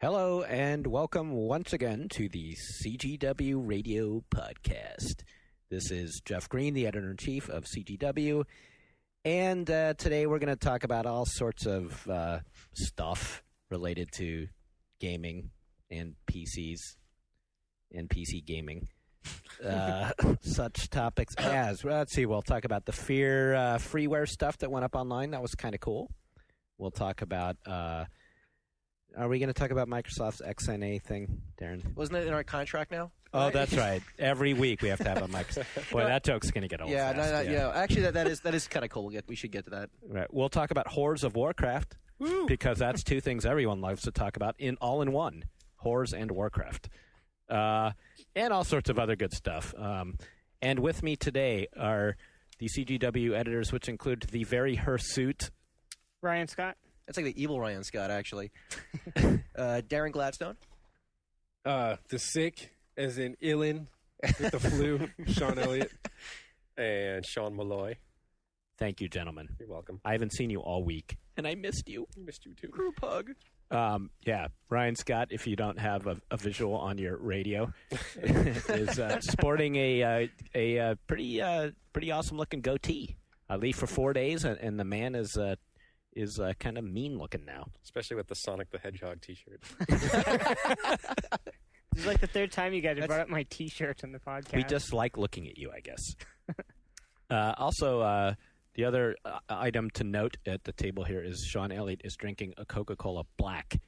Hello and welcome once again to the CGW Radio podcast. This is Jeff Green, the editor-in-chief of CGW, and today we're going to talk about all sorts of stuff related to gaming and PCs and PC gaming. Such topics as, let's see, we'll talk about the Fear freeware stuff that went up online. That was kind of cool. We'll talk about... Are we going to talk about Microsoft's XNA thing, Darren? Wasn't it in our contract now? Oh, that's right. Every week we have to have a Microsoft. Boy, that joke's going to get old. Yeah, fast. Actually, that is kind of cool. We should get to that. Right. We'll talk about Horrors of Warcraft. Woo! Because that's two things everyone loves to talk about in one. Horrors and Warcraft. And all sorts of other good stuff. And with me today are the CGW editors, which include the very hirsute Ryan Scott. That's like the evil Ryan Scott, actually. Darren Gladstone. The sick, as in Illin, with the flu, Sean Elliott. And Sean Malloy. Thank you, gentlemen. You're welcome. I haven't seen you all week, and I missed you. I missed you too. Group hug. Yeah, Ryan Scott, if you don't have a visual on your radio, is sporting a pretty awesome-looking goatee. I leave for 4 days, and the man is kind of mean-looking now. Especially with the Sonic the Hedgehog t-shirt. This is like the third time you guys have brought up my T-shirts on the podcast. We just like looking at you, I guess. Also, the other item to note at the table here is Sean Elliott is drinking a Coca-Cola Black.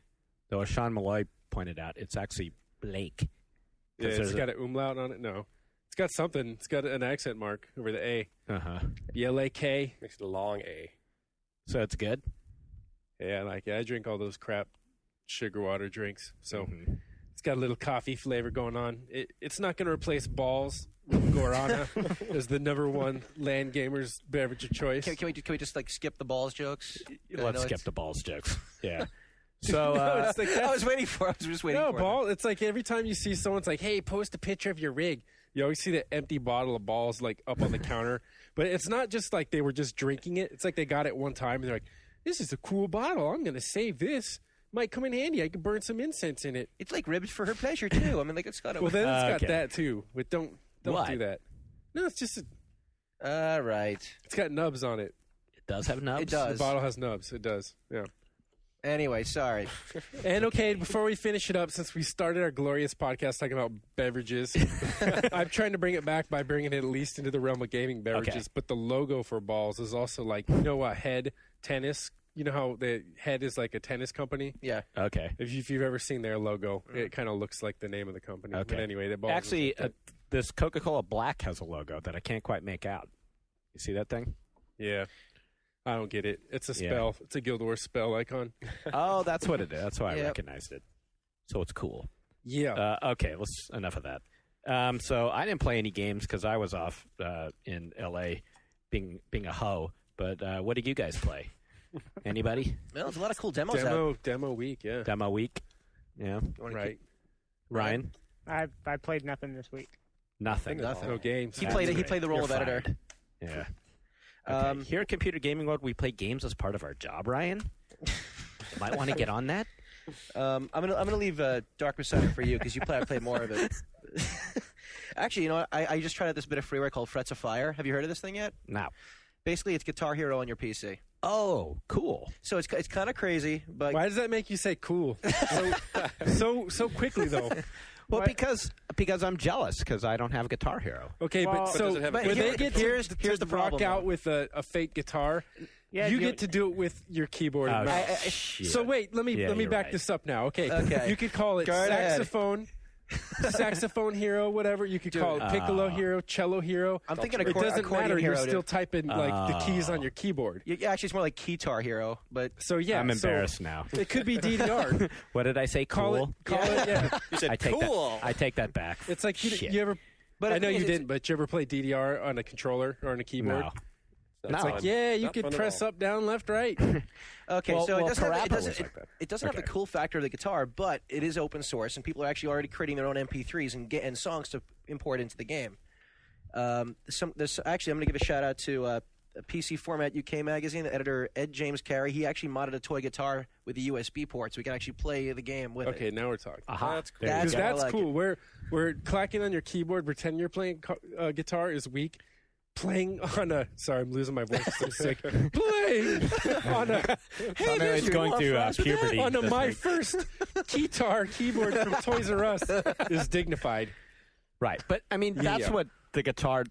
Though, as Sean Malloy pointed out, it's actually Blake. Yeah, it's got an umlaut on it? No. It's got something. It's got an accent mark over the A. Uh-huh. B-L-A-K. Makes it a long A. So it's good? Yeah, I drink all those crap sugar water drinks. So it's got a little coffee flavor going on. It's not going to replace Balls with Guarana as the number one LAN gamer's beverage of choice. Can we just like skip the balls jokes? Let's skip the balls jokes. Yeah. So No, it's like I was waiting for. I was just waiting for. No, Ball. It's like every time you see someone's like, "Hey, post a picture of your rig." You always see the empty bottle of Balls like up on the counter. But it's not just like they were just drinking it. It's like they got it one time and they're like, "This is a cool bottle. I'm going to save this. Might come in handy. I could burn some incense in it." It's like ribbed for her pleasure too. I mean, like it's got a. Well, then it's got that too. But don't What? do that. No, it's just All right. it's got nubs on it. it does have nubs? It does. The bottle has nubs. It does. Yeah. Anyway, sorry. And okay, before we finish it up, since we started our glorious podcast talking about beverages, I'm trying to bring it back by bringing it at least into the realm of gaming beverages. Okay. But the logo for Balls is also like, you know what, Head Tennis. You know how the Head is like a tennis company? Yeah. Okay. If you've ever seen their logo, it kind of looks like the name of the company. Okay. But anyway, the Balls. Actually, this Coca-Cola Black has a logo that I can't quite make out. You see that thing? yeah. I don't get it. It's a spell. It's a Guild Wars spell icon. Oh, that's what it is. That's why I Yep. recognized it. So it's cool. Yeah. Okay, enough of that. So I didn't play any games because I was off in L.A. being a hoe. But what did you guys play? Anybody? Well, there's a lot of cool demos out. Demo week, yeah. Demo week? Yeah. You wanna Right. Ryan? I played nothing this week. Nothing. No games. He played the role You're of editor. fired. Yeah. Okay. Here at Computer Gaming World, we play games as part of our job, Ryan. You might want to get on that. I'm gonna leave Dark Messiah for you because I played more of it. Actually, you know what? I just tried out this bit of freeware called Frets of Fire. Have you heard of this thing yet? Now. Basically, it's Guitar Hero on your PC. Oh, cool. So it's kind of crazy, but Why does that make you say cool? So quickly though. Well, because I'm jealous because I don't have Guitar Hero. Okay, Well, but does it have a when good- they get here's to the rock problem, out though. with a fake guitar, Yeah, you you- get to do it with your keyboard and mouse. Shit. So wait, let me you're back right. this up now. Okay, Okay. you could call it Go ahead. saxophone hero, whatever. You could call it piccolo hero, cello hero. I'm thinking It doesn't accordion matter. hero. You're still typing like the keys on your keyboard. Yeah, actually, it's more like Guitar Hero, but So yeah, I'm embarrassed now. It could be DDR. What did I say? Cool? Call it. Yeah. You said I take cool. that. I take that back. It's like Shit. you ever. But I know the thing you is, didn't, but you ever play DDR on a controller or on a keyboard? No. That's No. fun. Like, yeah, you Not could fun at press all. up, down, left, right. okay. Well, so it well, doesn't have, Parappa it was doesn't, like that. it doesn't have the cool factor of the guitar, but it is open source, and people are actually already creating their own MP3s and songs to import into the game. Actually, I'm going to give a shout out to PC Format UK magazine, the editor Ed James Carey, he actually modded a toy guitar with a USB port, so we can actually play the game with it. Okay, now we're talking. Aha. That's cool. That's Because I that's like cool. We're clacking on your keyboard, pretend you're playing guitar is weak. Playing on a sorry, I'm losing my voice. I'm sick. Playing on a It's going through puberty. on a this my week. first guitar keyboard from Toys R Us is dignified. Right, but I mean that's Yeah. what the Guitar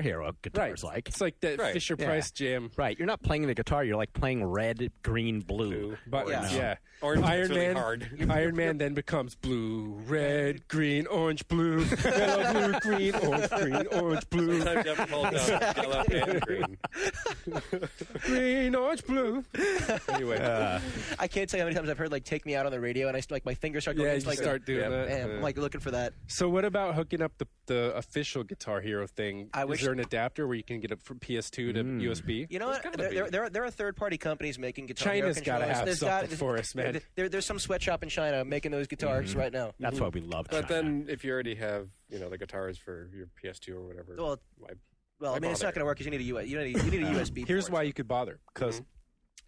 Hero guitar Right. is like. It's like that Right. Fisher Price jam. Right, you're not playing the guitar. You're like playing red, green, blue. Buttons, Yeah. yeah. Orange Iron is really Man, hard. Iron Man then becomes blue, red, green, orange, blue, yellow, blue, green, orange, blue, Sometimes you have to hold down yellow and green. green, orange, blue. Anyway, I can't tell you how many times I've heard like "Take Me Out" on the radio, and like my fingers start going. yeah, into, you like start doing that. Man, I'm like looking for that. So what about hooking up the official Guitar Hero thing? I Is wish- there an adapter where you can get it from PS2 to USB? You know what? gotta There are third-party companies making guitar. China's Hero gotta controllers. have There's something for us, man. There's some sweatshop in China making those guitars right now. That's why we love China. But then, if you already have, the guitars for your PS2 or whatever, Well, why- Well, I mean, it's not bother? going to work because you need a you need a USB. Here's port. why you could bother. Because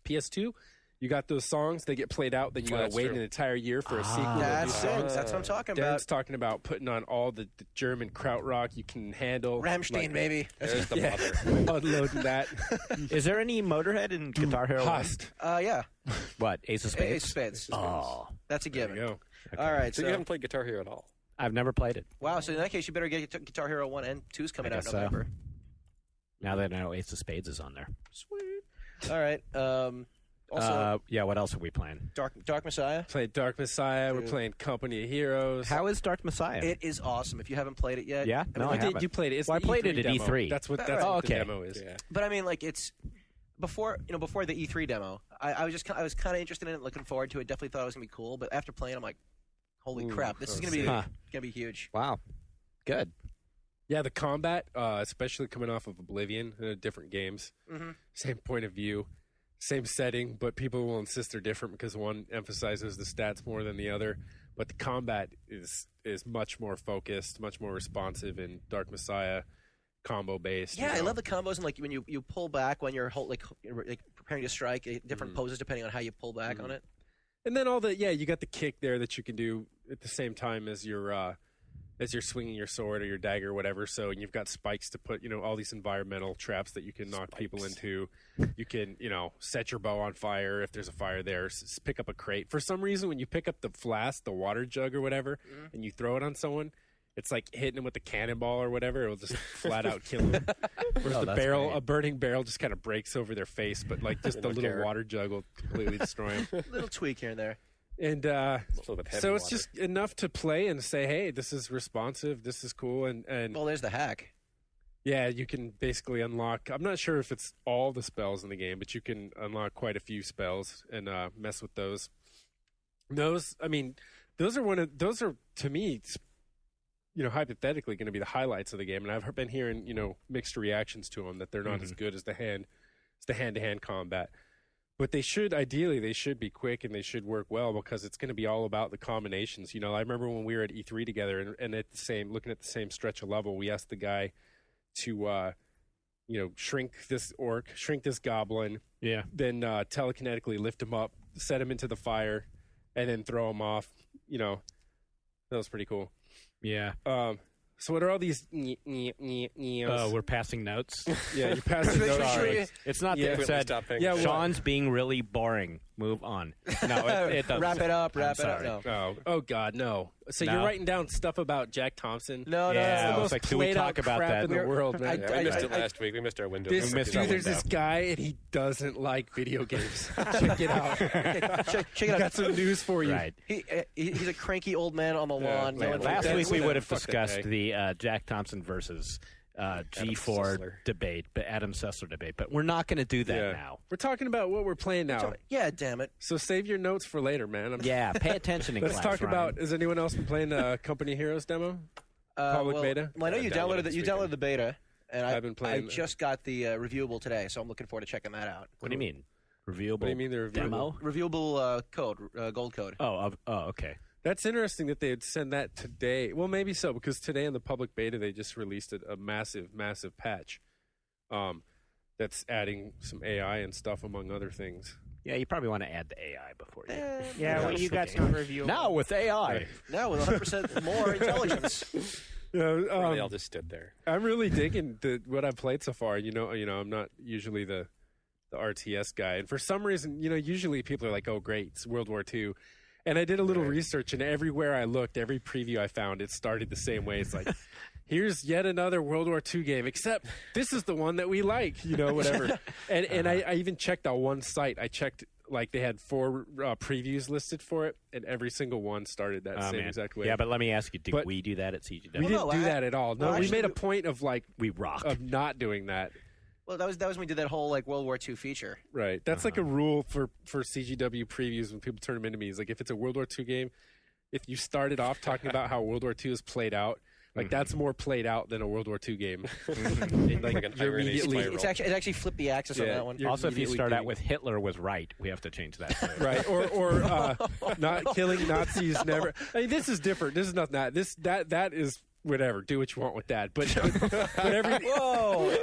PS2, you got those songs, they get played out, then you got That's to wait true. an entire year for a sequel. That's to be it. songs. That's what I'm talking Darren's about. talking about putting on all the German krautrock you can handle. Rammstein, baby. there's the Yeah. mother. Unloading that. Is there any Motorhead in Guitar Hero? Hast. Yeah. What? Ace of Spades? Ace of Spades. Oh, That's a There given. you go. All right. So you haven't played Guitar Hero at all? I've never played it. Wow. So in that case, you better get Guitar Hero 1 and 2's coming I out in guess so. November. Now that I know Ace of Spades is on there. Sweet. All right. Also, Yeah, what else are we playing? Dark Messiah. Played Dark Messiah. We're Dude. playing Company of Heroes. How is Dark Messiah? It is awesome. If you haven't played it yet. Yeah? I No, mean, I like, haven't. You played it. It's Well, the I played it at demo. E3. That's what Right. that's Oh, what okay. the demo is. Yeah. But I mean, like it's before the E3 demo. I was kind of interested in it, looking forward to it. Definitely thought it was gonna be cool. But after playing, I'm like, holy Ooh, crap, this is that gonna be was gonna be huge. Wow. Good. Yeah, the combat, especially coming off of Oblivion, different games, same point of view, same setting, but people will insist they're different because one emphasizes the stats more than the other. But the combat is much more focused, much more responsive in Dark Messiah, combo based. Yeah, I love the combos and like when you pull back when you're like preparing to strike, different poses depending on how you pull back on it. And then you got the kick there that you can do at the same time as you're swinging your sword or your dagger or whatever. So you've got spikes to put, all these environmental traps that you can knock people into. You can, set your bow on fire if there's a fire there. Pick up a crate. For some reason, when you pick up the flask, the water jug or whatever, and you throw it on someone, it's like hitting them with a cannonball or whatever. It'll just flat out kill them. Whereas the that's barrel, great. a burning barrel, just kind of breaks over their face. But like just the don't little care. water jug will completely destroy them. Little tweak here and there. And It's a little bit heavy so it's water. just enough to play and say, hey, this is responsive, this is cool, and Well, there's the hack. yeah, you can basically unlock. I'm not sure if it's all the spells in the game, but you can unlock quite a few spells and mess with those. Those are to me, hypothetically going to be the highlights of the game, and I've been hearing mixed reactions to them that they're not as good as the hand-to-hand combat. But they should be quick and they should work well because it's going to be all about the combinations. I remember when we were at E3 together and looking at the same stretch of level, we asked the guy to, shrink this orc, shrink this goblin, Yeah. then telekinetically lift him up, set him into the fire, and then throw him off. That was pretty cool. Yeah. So what are all these? We're passing notes. Yeah, you're passing Should we- notes. should we- It's not Yeah. that it Completely said stop paying Yeah, attention. Sean's being really boring. Move on. No, it doesn't. Wrap it up. I'm Wrap it up. sorry. No. Oh God, no! So No? you're writing down stuff about Jack Thompson? No, Yeah, no. I the was most like, can we played talk out about crap that? in the world, man. Yeah, we missed it last week. We missed our window. This We missed dude, that there's one this down. guy, and he doesn't like video games. Check it out. Check it out. Got some news for you. Right. He's a cranky old man on the lawn. man, yelling Last like week we Fuck would have that discussed guy. the Jack Thompson versus G4 Sessler. debate, but Adam Sessler debate. But we're not going to do that Yeah. now. We're talking about what we're playing now. Yeah, damn it. So save your notes for later, man. Yeah, pay attention in Let's class, talk Ryan. about. Has anyone else been playing Company Heroes demo? Public beta? Well, I know Yeah, you downloaded downloaded this you weekend. downloaded the beta, and I've been playing- I just got the reviewable today, so I'm looking forward to checking that out. What do you mean? Reviewable What do you mean they're demo? Reviewable code, gold code. Oh, okay. That's interesting that they'd send that today. Well, maybe so, because today in the public beta they just released a massive, massive patch. that's adding some AI and stuff, among other things. Yeah, you probably want to add the AI before you. Yeah, what you got's not reviewable. Now with AI. Now with 100% more intelligence. Yeah, Or they all just stood there. I'm really digging what I've played so far. You know, I'm not usually the RTS guy, and for some reason, usually people are like, "Oh, great, it's World War II," and I did a little research, and everywhere I looked, every preview I found, it started the same way. It's like, here's yet another World War II game, except this is the one that we like, whatever. And I even checked on one site. I checked, like, they had 4 previews listed for it, and every single one started that same exact way. Yeah, but let me ask you, did we do that at CGW? We didn't do that at all. No, well, we made a actually, point of, like, We rock. of not doing that. Well, that was when we did that whole like World War II feature. Right. That's like a rule for CGW previews when people turn them into me. It's like, if it's a World War II game, if you started off talking about how World War II is played out, like that's more played out than a World War II game. Like an you're irony immediately spiral. It actually flipped the axis on that one. you're Also, if you immediately start out being- with Hitler was right, we have to change that. right, or not killing Nazis. Never. I mean, this is different. This is not that. That is whatever. Do what you want with that. But Whoa!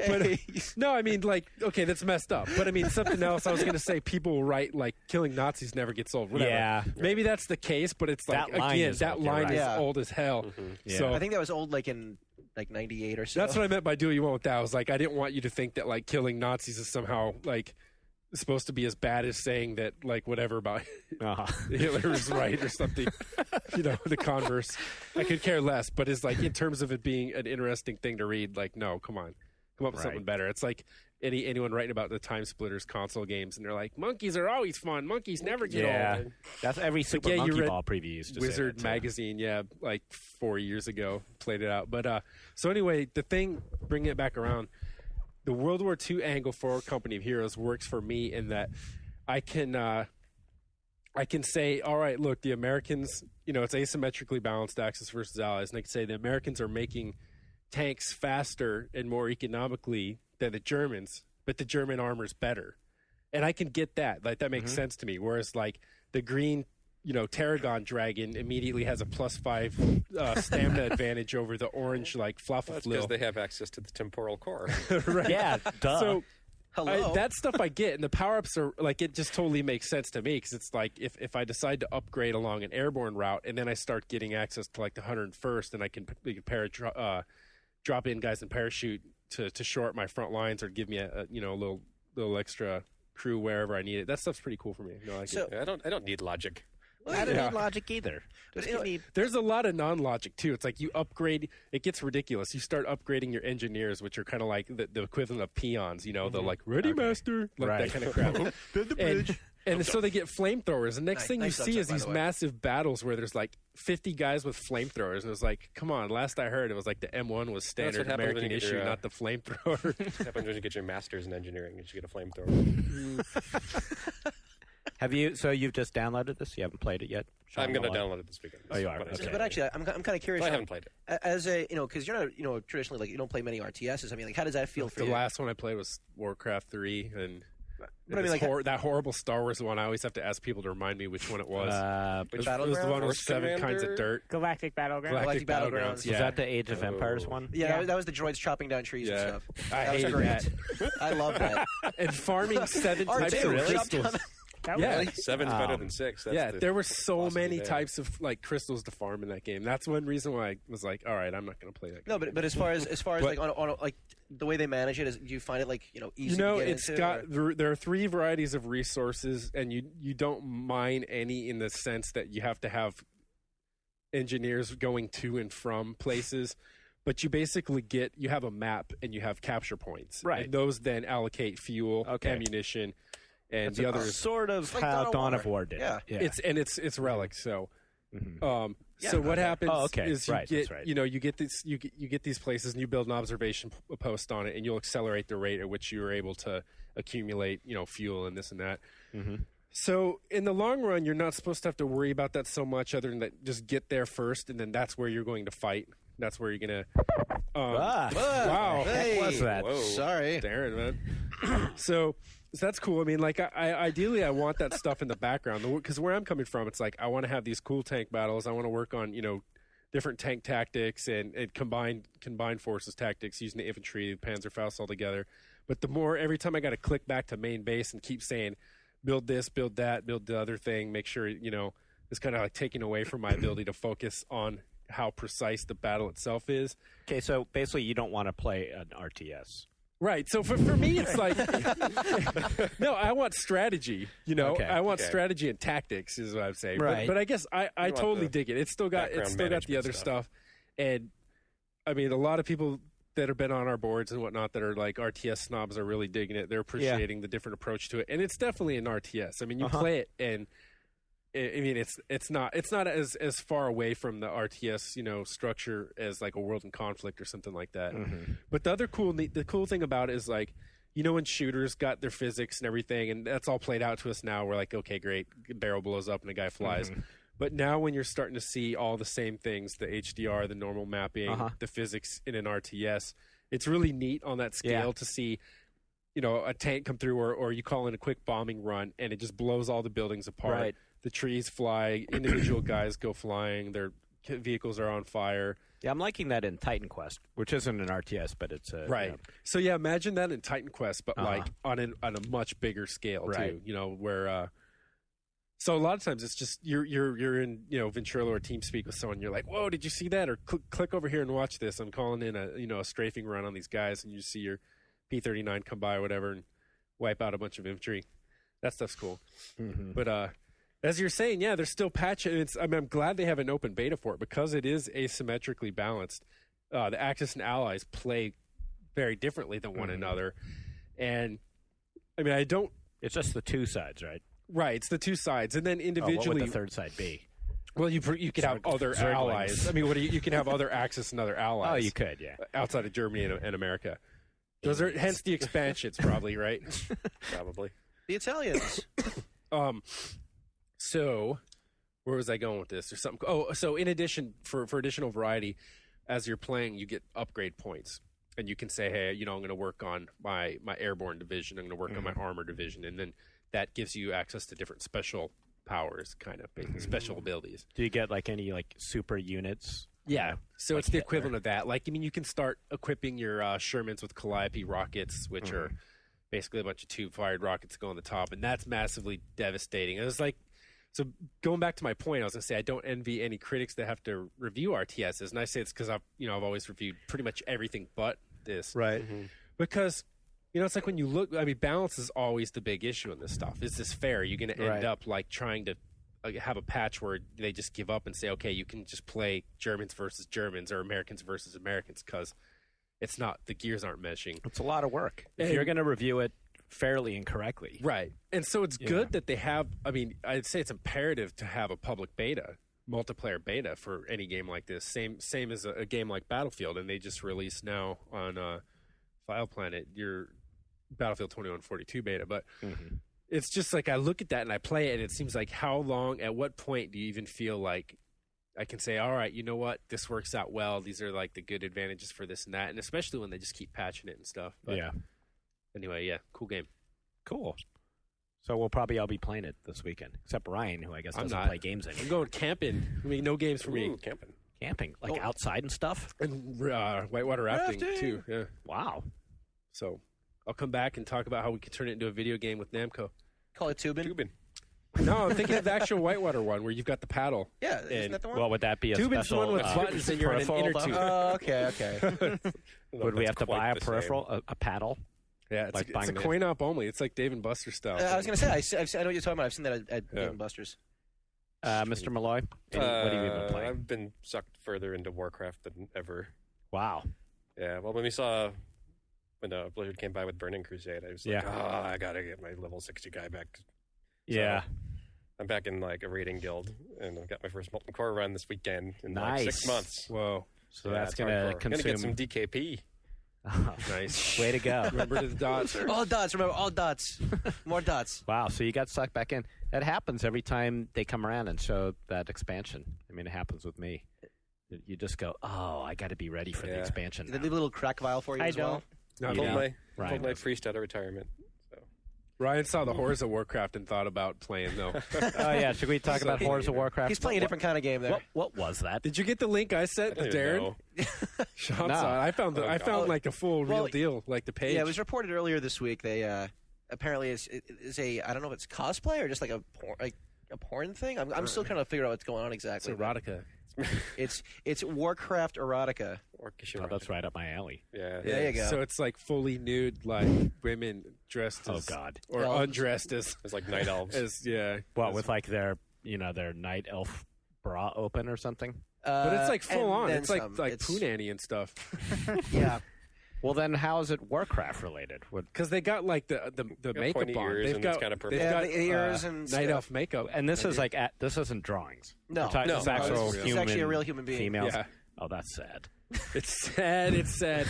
no, I mean, like, okay, that's messed up. But I mean, something else. I was going to say, people will write like killing Nazis never gets old. Whatever. Yeah. Maybe that's the case, but it's like, That line again, is that old, you're line right. is Yeah. old as hell. Yeah. So I think that was old, like in like '98 or so. that's what I meant by do what you want with that. I was like, I didn't want you to think that like killing Nazis is somehow like supposed to be as bad as saying that like whatever about Hitler is right or something. The converse. I could care less, but it's like in terms of it being an interesting thing to read, like, no, come on. Come up with something better. It's like anyone writing about the Time Splitters console games, and they're like, monkeys are always fun. Monkeys never get old. That's every Super you Monkey read Ball preview used to say Wizard that, too. magazine, like 4 years ago, played it out. But so anyway, the thing, bringing it back around, the World War II angle for Company of Heroes works for me in that I can say, all right, look, the Americans, it's asymmetrically balanced Axis versus Allies, and I can say the Americans are making tanks faster and more economically than the Germans, but the German armor's better. And I can get that. Like, that makes sense to me. Whereas, like, the green, Tarragon Dragon immediately has a +5 stamina advantage over the orange, like, That's because Fluffaflil. they have access to the temporal core. Right. Yeah, duh. So Hello. that stuff I get, and the power-ups are, like, it just totally makes sense to me, because it's like, if I decide to upgrade along an airborne route, and then I start getting access to, like, the 101st, and I can drop in guys in parachute to shore up my front lines, or give me a little extra crew wherever I need it. That stuff's pretty cool for me. I like So- it. Yeah, I don't need logic. I don't Yeah. need logic either. Just give me... There's a lot of non-logic too. It's like you upgrade. It gets ridiculous. You start upgrading your engineers, which are kind of like the equivalent of peons. The like ready master, like Right. that kind of crap. Build the bridge. And so they get flamethrowers. The next thing you nice see upside, is by these the way. massive battles where there's like 50 guys with flamethrowers, and it was like, come on. Last I heard, it was like the M1 was standard what happens when American you get issue, your, not the flamethrower. What happens when you get your master's in engineering? You should get a flamethrower. Have you? So you've just downloaded this? You haven't played it yet? I'm going to Sean, download it this weekend. Oh, you are? What I Okay. said. But actually, I'm kind of curious. I haven't played it. As a because you're not traditionally, like, you don't play many RTSs. I mean, like, how does that feel for The you? last one I played was Warcraft 3, and But I mean, like, that horrible Star Wars one. I always have to ask people to remind me which one it was. Was Which it was the one with Force 7 kinds Commander? of dirt. Galactic Battleground. Galactic Battlegrounds. Yeah. that the Age of Empires one? Yeah, Yeah. That was the droids chopping down trees and Yeah. stuff. I That was hated great. that. I love that. And farming 7 R2, types of really? crystals. That Yeah. was- Seven's better than 6. That's Yeah, the there were so philosophy many there. types of like crystals to farm in that game. That's one reason why I was like, all right, I'm not going to play that game. No, but as far as But- like on like the way they manage it, do you find it like easy? to get It's into, got or- there are 3 varieties of resources, and you don't mine any in the sense that you have to have engineers going to and from places. But you basically you have a map and you have capture points. Right. And those then allocate fuel, Okay. ammunition, and It's the others. sort of like how Dawn of War did. Yeah. it. It's relics. So, Mhm. Yeah, so about what that. happens Oh, okay. is you Right, get that's right. you get this you get these places and you build an observation post on it, and you'll accelerate the rate at which you are able to accumulate fuel and this and that. Mhm. So in the long run, you're not supposed to have to worry about that so much, other than that just get there first, and then that's where you're going to fight. That's where you're gonna. Wow. Hey, What was that? Whoa. Sorry. Darren, man. So that's cool. I mean, like, I ideally I want that stuff in the background, because where I'm coming from, it's like I want to have these cool tank battles. I want to work on different tank tactics and combined forces tactics using the infantry, the Panzerfaust all together. But the more every time I got to click back to main base and keep saying, build this, build that, build the other thing, make sure it's kind of like taking away from my ability to focus on how precise the battle itself is. Okay, so basically you don't want to play an RTS. Right. So for me, it's like, no, I want strategy. Okay. I want strategy and tactics is what I'm saying. Right. But I guess I totally dig it. It's still got the other stuff. And I mean, a lot of people that have been on our boards and whatnot that are like RTS snobs are really digging it. They're appreciating the different approach to it, and it's definitely an RTS. I mean, you play it, and I mean, it's not as far away from the RTS structure as like a World in Conflict or something like that. Mm-hmm. But the cool thing about it is like when shooters got their physics and everything, and that's all played out to us now. We're like, okay, great, barrel blows up and a guy flies. Mm-hmm. But now when you're starting to see all the same things, the HDR, the normal mapping, the physics in an RTS, it's really neat on that scale to see, a tank come through or you call in a quick bombing run and it just blows all the buildings apart. Right. The trees fly, individual guys go flying, their vehicles are on fire. Yeah, I'm liking that in Titan Quest, which isn't an RTS, but it's a... Right. So yeah, imagine that in Titan Quest, but like on a much bigger scale too, where... So a lot of times it's just you're in Ventrilo or TeamSpeak with someone. You're like, whoa, did you see that? Or click over here and watch this. I'm calling in a strafing run on these guys, and you see your P-39 come by or whatever and wipe out a bunch of infantry. That stuff's cool. Mm-hmm. But as you're saying, yeah, there's still patches. I'm glad they have an open beta for it because it is asymmetrically balanced. The Axis and allies play very differently than one another, and I mean It's just the two sides, right? Right, it's the two sides, and then individually. What would the third side be? Well, you could have other allies. I mean, you can have other Axis and other allies. Oh, you could, yeah. Outside of Germany and America, those are hence the expansions, probably, right? Probably the Italians. So, where was I going with this? Or something? Oh, so in addition, for additional variety, as you're playing, you get upgrade points. And you can say, hey, I'm going to work on my airborne division. I'm going to work on my armor division. And then that gives you access to different special powers, kind of, special abilities. Do you get, like, any, like, super units? Yeah. So it's the equivalent of that. Like, I mean, you can start equipping your Shermans with Calliope rockets, which are basically a bunch of tube-fired rockets that go on the top. And that's massively devastating. It was like, so going back to my point, I was going to say I don't envy any critics that have to review RTSs. And I say it's because I've always reviewed pretty much everything but this. Right. Mm-hmm. Because... it's like when you look, I mean, balance is always the big issue in this stuff. Is this fair? You're going to end up like trying to have a patch where they just give up and say, okay, you can just play Germans versus Germans or Americans versus Americans because it's not, the gears aren't meshing. It's a lot of work. If you're going to review it fairly and correctly. Right. And so it's good that they have, I mean, I'd say it's imperative to have a public beta, multiplayer beta for any game like this. Same as a game like Battlefield. And they just released now on File Planet your Battlefield 2142 beta, but it's just like I look at that and I play it and it seems like at what point do you even feel like I can say, all right, you know what, this works out well, these are like the good advantages for this and that, and especially when they just keep patching it and stuff. But anyway, cool game. Cool. So we'll probably all be playing it this weekend, except Ryan, who I guess doesn't play games anymore. I'm going camping. I mean, no games for me. Camping? Like outside and stuff? And whitewater rafting too. Yeah. Wow. So I'll come back and talk about how we could turn it into a video game with Namco. Call it Tubin. No, I'm thinking of the actual whitewater one where you've got the paddle. Yeah, isn't that the one? Well, would that be a Tubin's special... the one with buttons and you're in an inner tube. Oh, okay. Would we have to buy a peripheral, a paddle? Yeah, it's a coin op only. It's like Dave & Buster's style. I was going to say, I know what you're talking about. I've seen that at Dave & Buster's. Mr. Malloy, what have you been playing? I've been sucked further into Warcraft than ever. Wow. Yeah, well, when Blizzard came by with Burning Crusade, I was like, I got to get my level 60 guy back. Yeah. So I'm back in like a raiding guild, and I've got my first Molten Core run this weekend in nice. like 6 months. Whoa. So that's going to consume... Going to get some DKP. Oh, nice. Way to go. Remember the dots. All dots. Remember, all dots. More dots. Wow, so you got sucked back in. That happens every time they come around and show that expansion. I mean, it happens with me. You just go, oh, I got to be ready for the expansion now. Did they leave a little crack vial for you as well? No, I told my priest out of retirement. So. Ryan saw the Horrors of Warcraft and thought about playing, though. Oh, yeah. Should we talk about Horrors of Warcraft? He's playing a different kind of game there. What was that? Did you get the link I sent to I didn't Darren? know. Sean No. saw it. I found Oh, I found like a full real deal, like the page. Yeah, it was reported earlier this week. They apparently is a I don't know if it's cosplay or just like a porn thing. I'm still trying to figure out what's going on It's exactly. erotica. It's Warcraft erotica. Oh, that's right up my alley. Yeah. There you go. So it's like fully nude, like women dressed Oh, as, God. or Elves. undressed as, It's like night elves. What, with like their night elf bra open or something? But it's like full and on. then It's like some. Poo Nanny and stuff. Yeah. Well, then how is it Warcraft related? Because they got like the makeup pointy on. ears They've and got it's kinda purple. they've Yeah, got, the ears and night stuff. elf makeup. And this is like this isn't drawings. No, We're talking- no, it's no, actual it's real. human. It's actually a real human being. Females. Yeah. Oh, that's sad. It's sad. It's sad.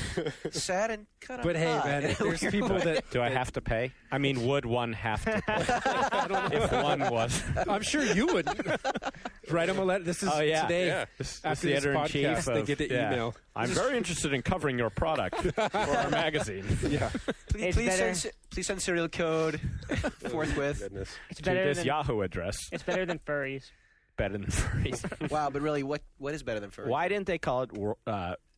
Sad and kind of. But hey, man, there's people that Do I have to pay? I mean, would one have to pay? If one was. I'm sure you would write them a letter. This is Oh, yeah. today. Yeah. This After the this editor-in-chief podcast, they of- get the email. I'm very interested in covering your product for our magazine. Yeah. Please, It's better. please send serial code forthwith. Goodness. It's To better this than Yahoo address. it's better than furries. Better than furries. Wow, but really, what is better than furry? Why didn't they call it,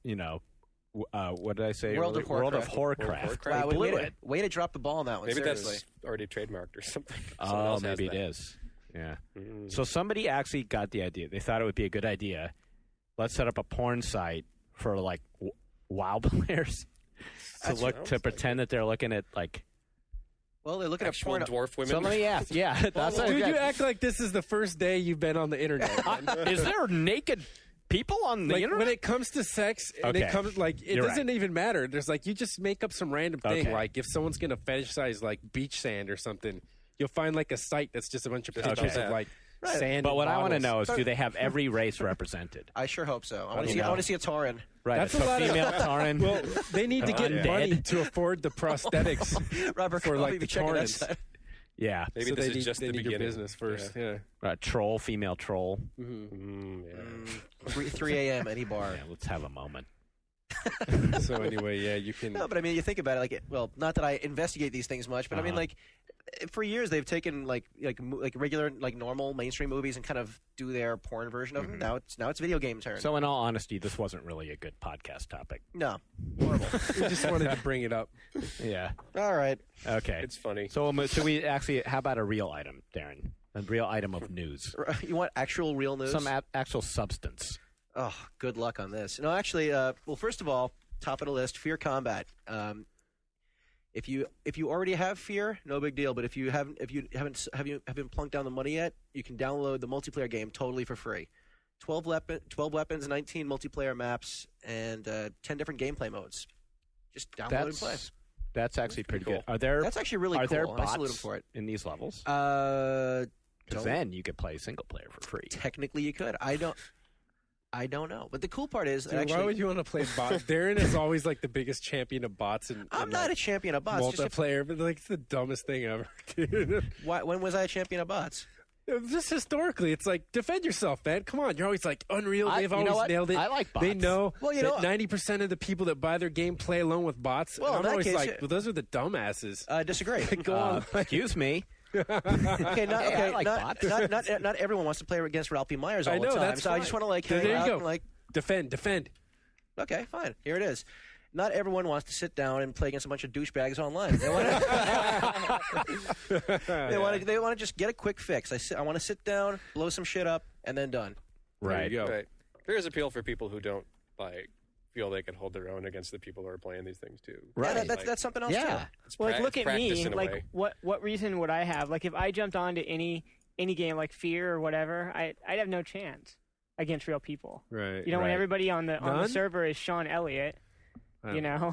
what did I say? World of World of Warcraft. Horcraft. Wow, They blew way, it. way to drop the ball on that one. Maybe seriously. that's already trademarked or something. Someone Oh, else has maybe it that. is. Yeah. Mm. So somebody actually got the idea. They thought it would be a good idea. Let's set up a porn site for like WoW players That's to pretend that they're looking at like. Well, they're looking Actual at dwarf women. So let me ask. Yeah, that's Dude, you act like this is the first day you've been on the internet. man. Is there naked people on the Like internet? when it comes to sex, and Okay. it comes like it You're doesn't even matter. There's like you just make up some random thing. Okay. Like if someone's gonna fetishize like beach sand or something, you'll find like a site that's just a bunch of pictures Okay. of like Right. sand. But and what I want to bottles. know is, do they have every race represented? I sure hope so. I want don't to see. I know. want to see a Tauren. Right, That's so a lot of- female Tauren. Well, they need to get Undead. money to afford the prosthetics. Robert, For, like, be the checking that Torrens. site. Yeah, Maybe So this they is need, just they the need your beginning. business first. Yeah. troll, female troll. Mm, yeah. 3 a.m. any bar. Yeah, let's have a moment. So anyway, yeah, you can. No, but I mean, you think about it. Like, well, not that I investigate these things much, but I mean, Uh-huh. like, for years they've taken like regular, like normal mainstream movies and kind of do their porn version of them. Now it's video game turn. So, in all honesty, this wasn't really a good podcast topic. no, horrible. We just wanted to bring it up. Yeah. All right. Okay. It's funny. So, should we actually? How about a real item, Darren? A real item of news. You want actual real news? Some actual substance. Oh, good luck on this. No, actually, well, first of all, top of the list, Fear Combat. If you already have Fear, no big deal. But if you haven't plunked down the money yet, you can download the multiplayer game totally for free. 12 weapons, 19 multiplayer maps, and 10 different gameplay modes. Just download and play. That's actually pretty cool. good. Are there That's actually really are cool. there and I salute them bots for it. in these levels? Don't- Because then you could play single player for free. Technically, you could. I don't know. But the cool part is, Dude, actually, why would you want to play bots? Darren is always like the biggest champion of bots and I'm not a champion of bots. Just if- multiplayer, but like it's the dumbest thing ever. Dude. when was I a champion of bots? Just historically, it's like defend yourself, man. Come on, you're always like Unreal. They've you know always what? nailed it. I like They bots. know Well, you know- that 90% of the people that buy their game play alone with bots. Well, in and that I'm always case, like, well, those are the dumbasses. Disagree. Go on. Excuse me. Okay, I like bots. not everyone wants to play against Ralphie Myers all I know, the time. that's So I fine. just want to like There hang you out go. and like, Defend. okay, fine. Here it is. Not everyone wants to sit down and play against a bunch of douchebags online. They want to just get a quick fix. I want to sit down, blow some shit up, and then done. Right. There you go. Right. Fear's appeal for people who don't like feel they can hold their own against the people who are playing these things too. Right. Yeah, that's something else Yeah. too. It's Well, like look at practice me. in a Like way. what reason would I have? Like if I jumped onto any game like Fear or whatever, I'd have no chance against real people. Right. You know, when Right. everybody on the None? server is Sean Elliott, you know,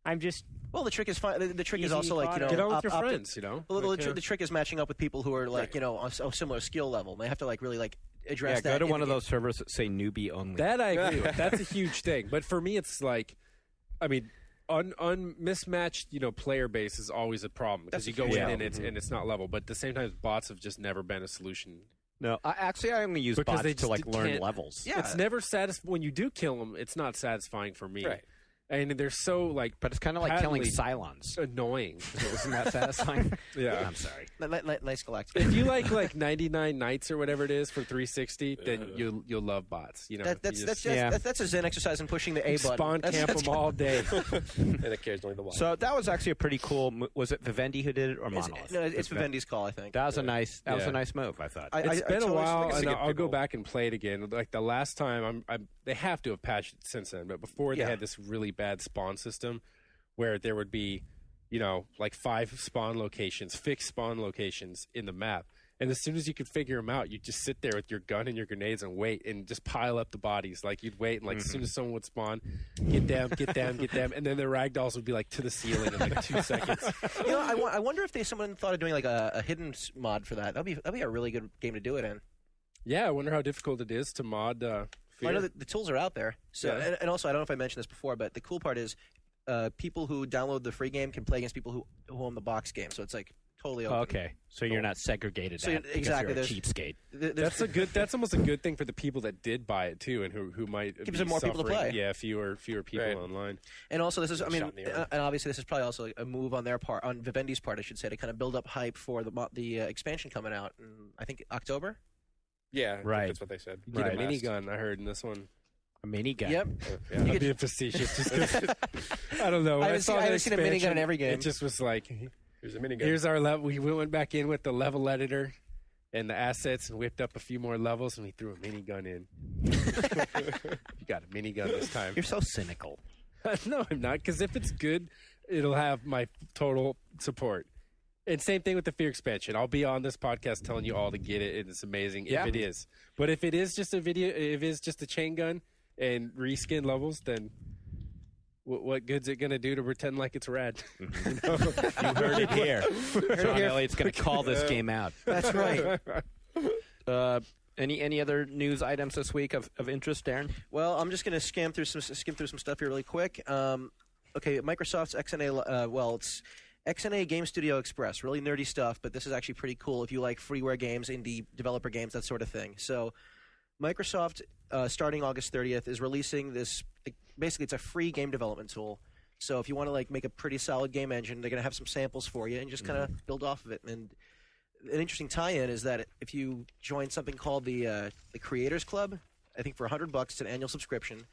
I'm just Well, the trick is fine. The trick is Easy also like, you know, Get on with your up to- friends, you know? Well, Like, the trick is matching up with people who are like, Right. you know, on a similar skill level. They have to like really like address Yeah, that. go to in one the of game. those servers that say newbie only. That I agree with. That's a huge thing. But for me, it's like, I mean, mismatched, you know, player base is always a problem because That's you a go huge in problem. and it's not level. But at the same time, bots have just never been a solution. No, I only use Because bots they to just like learn can't- levels. Yeah. It's never satisfying. When you do kill them, it's not satisfying for me. Right. and they're so like, But it's kind of like killing patently Cylons. annoying. Isn't that satisfying? Yeah. I'm sorry. Nice galactic. If you like 99 Nights or whatever it is for 360, then you'll love bots. You know, That's a Zen exercise in pushing the A button. spawn camp them all day. And occasionally the Y. So that was actually a pretty cool. Was it Vivendi who did it or Monolith? It's Vivendi's call, I think. That was a nice. That was Yeah. a nice move. I thought. It's been a totally while, think it's and a good I'll go pickle. back and play it again. Like the last time, they have to have patched it since then. But before, they Yeah. had this really bad spawn system where there would be, like 5 spawn locations, fixed spawn locations in the map. And as soon as you could figure them out, you'd just sit there with your gun and your grenades and wait and just pile up the bodies. Like you'd wait, and like as soon as someone would spawn, get them, and then the ragdolls would be like to the ceiling in like 2 seconds. I wonder if someone thought of doing like a hidden mod for that. That'd be a really good game to do it in. Yeah, I wonder how difficult it is to mod. Well, I Fear. know that the tools are out there. So, Yeah. and also, I don't know if I mentioned this before, but the cool part is people who download the free game can play against people who own the box game. So it's like totally open. Okay, so you're not segregated. So because exactly, you're a there's- cheapskate. That's almost a good thing for the people that did buy it too, and who might Gives be them more people to suffering. play. Yeah, fewer people Right. online. And also, this is, I mean, Shot in the arm. and obviously, this is probably also a move on their part, on Vivendi's part, I should say, to kind of build up hype for the expansion coming out in, I think, October. Yeah, I think Right. that's what they said. Get Right. a minigun, I heard in this one. A minigun. Yep. Yeah. I'm being facetious. Just 'cause- I don't know. When I saw haven't the seen a minigun in expansion, every game. It just was like, Here's a minigun. here's our level. We went back in with the level editor and the assets and whipped up a few more levels, and we threw a minigun in. You got a minigun this time. You're so cynical. No, I'm not. Because if it's good, it'll have my total support. And same thing with the Fear expansion. I'll be on this podcast telling you all to get it, and it's amazing Yeah. if it is. But if it is just a video, if it's just a chain gun and reskin levels, then what good's it gonna do to pretend like it's rad? You heard it here. John Elliott's going to call this game out. That's right. Any other news items this week of interest, Darren? Well, I'm just going to skim through some stuff here really quick. Okay, Microsoft's XNA. It's XNA Game Studio Express. Really nerdy stuff, but this is actually pretty cool if you like freeware games, indie developer games, that sort of thing. So, Microsoft, starting August 30th, is releasing this. Basically, it's a free game development tool. So, if you want to make a pretty solid game engine, they're going to have some samples for you and just kind of build off of it. And an interesting tie-in is that if you join something called the Creators Club, I think for $100, it's an annual subscription,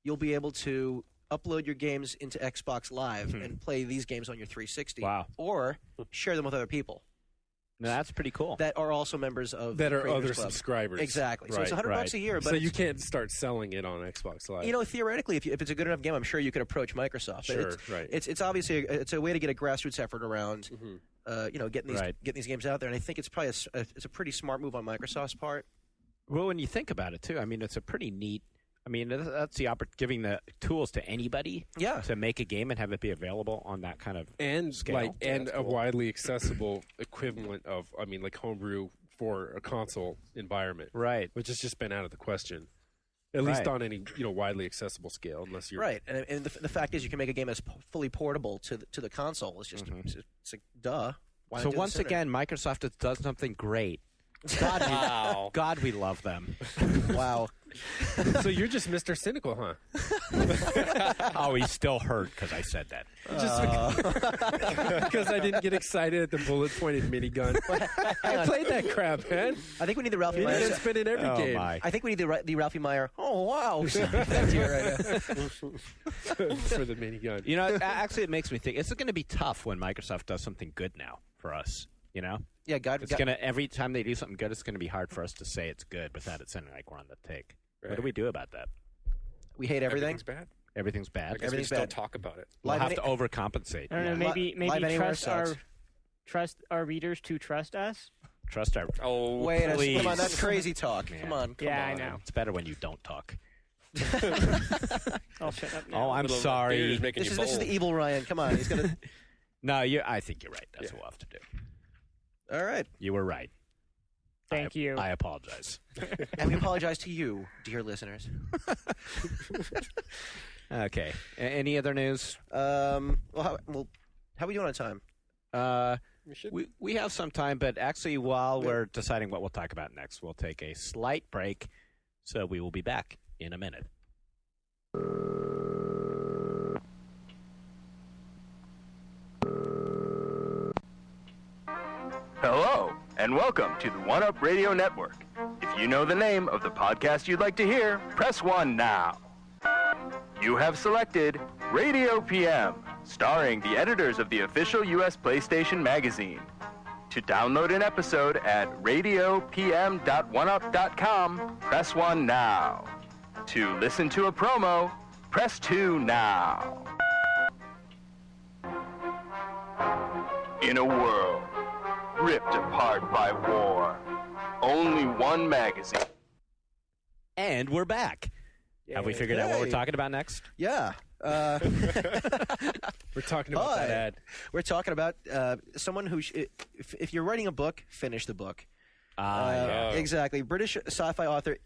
you'll be able to upload your games into Xbox Live and play these games on your 360. Wow. Or share them with other people No, that's pretty cool. that are also members of That the are Creators other Club. subscribers. Exactly. So Right, it's $100 right. a year, but So you can't start selling it on Xbox Live. theoretically, if it's a good enough game, I'm sure you could approach Microsoft. But Sure, right. It's obviously it's a way to get a grassroots effort around, getting these games out there. And I think it's probably it's a pretty smart move on Microsoft's part. Well, when you think about it, too, I mean, it's a pretty neat. I mean, that's the giving the tools to anybody Yeah. to make a game and have it be available on that kind of and scale. and a widely accessible equivalent of, like homebrew for a console environment, right. which has just been out of the question. At least Right. on any widely accessible scale, unless you're Right, and the fact is, you can make a game that's fully portable to the console. It's just it's like duh. Why not So do once this sooner? again, Microsoft has done something great. Wow. God, we love them. wow. So you're just Mr. Cynical, huh? Oh, he's still hurt because I said that. Just because I didn't get excited at the bullet pointed minigun. I played that crap, man. I think we need the Ralphie Meyer. Minigun's been in every Oh, game. my. I think we need the Ralphie Meyer. Oh wow! That's here right now. For the minigun. You know, actually, it makes me think. It's going to be tough when Microsoft does something good now for us. You know? Yeah, God. It's going to, every time they do something good, it's going to be hard for us to say it's good without it sounding like we're on the take. What do we do about that? we hate everything. Everything's bad. Everything's I bad. guess we Everything's just don't bad. talk about it. We'll Live have any- to overcompensate. I don't know. Yeah. Maybe Live anywhere trust sucks. our readers to trust us. Trust our. Oh, Wait, Please. come on, that's crazy talk. Man. Come on. Yeah, I on. know. It's better when you don't talk. I'll shut up now. Oh, I'm Little sorry. beer's making This you is the bold. evil Ryan. Come on, he's gonna. No, I think you're right. That's what we'll have to do. All right, You were right. Thank you. I apologize. and we apologize to you, dear listeners. Okay. Any other news? How are we doing on time? We should. We have some time, but actually, while we're deciding what we'll talk about next, we'll take a slight break. So we will be back in a minute. and welcome to the One Up Radio Network. If you know the name of the podcast you'd like to hear, press 1 now. You have selected Radio PM, starring the editors of the official U.S. PlayStation magazine. To download an episode at radiopm.oneup.com, press 1 now. To listen to a promo, press 2 now. In a world ripped apart by war, only one magazine. And we're back. Have we figured out what we're talking about next? Yeah. We're talking about that ad. We're talking about someone who, if you're writing a book, finish the book. Exactly. British sci-fi author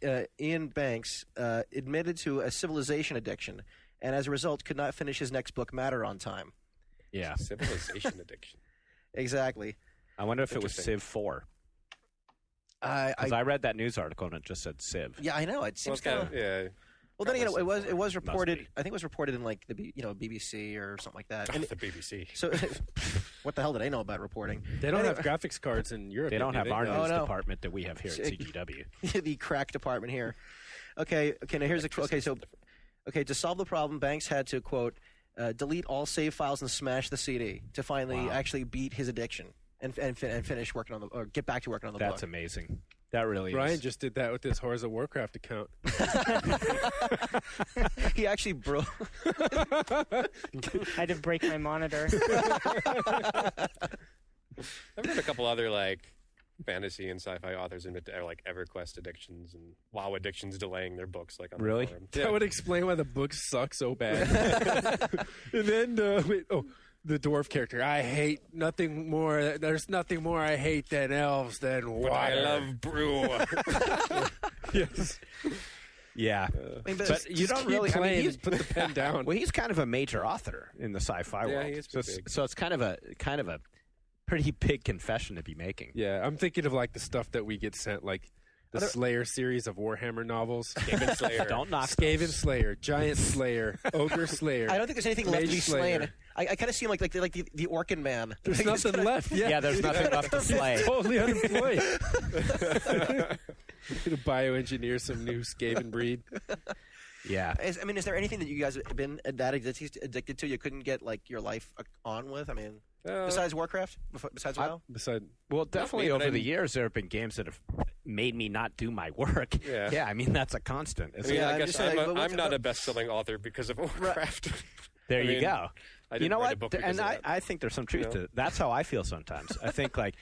Ian Banks admitted to a civilization addiction, and as a result, could not finish his next book, Matter, on time. Yeah. Civilization addiction. Exactly. I wonder if it was Civ 4. Because I read that news article and it just said Civ. Yeah, I know. It seems kind of. Yeah. Well, then again, it was reported. I think it was reported in like the BBC or something like that. And the BBC. So, what the hell did I know about reporting? They don't have graphics cards in Europe. They don't have our Oh, news no. department that we have here at CGW. The crack department here. Okay. Now here's a okay. So, to solve the problem, Banks had to quote delete all save files and smash the CD to finally actually beat his addiction and finish working on or get back to working on the book. That's amazing. That really Brian is. just did that with his Horrors of Warcraft account. He actually broke. I had to break my monitor. I've read a couple other like fantasy and sci-fi authors admit to like EverQuest addictions and WoW addictions delaying their books like on Really? the forum. That would explain why the books suck so bad. And then, the dwarf character. I hate nothing more. There's nothing more I hate than elves than water. I love brew. Yes. Yeah. But you don't keep really playing he's, and put the pen down. well, he's kind of a major author in the sci-fi Yeah, world. he is so, pretty big. so it's kind of a pretty big confession to be making. Yeah, I'm thinking of like the stuff that we get sent, like the Slayer series of Warhammer novels. Skaven Slayer. Don't knock Skaven those. Slayer, Giant Slayer, Ogre Slayer. I don't think there's anything left to be Mage slain. Slayer. I kind of see him like the Orkin man. There's nothing left. Yeah, there's nothing left to slay. Totally unemployed. Gonna bioengineer some new Skaven breed. Yeah. Is there anything that you guys have been that addicted to you couldn't get like your life on with? I mean, besides Warcraft, besides WoW. Well, definitely Not me, but over the years, there have been games that have made me not do my work. Yeah. I mean, that's a constant. I mean, I I'm just guess saying, but I'm not a best-selling author because of Warcraft. There I you mean, go. I You didn't know write a what? book because And of that. I think there's some truth You know? to it. That's how I feel sometimes. I think like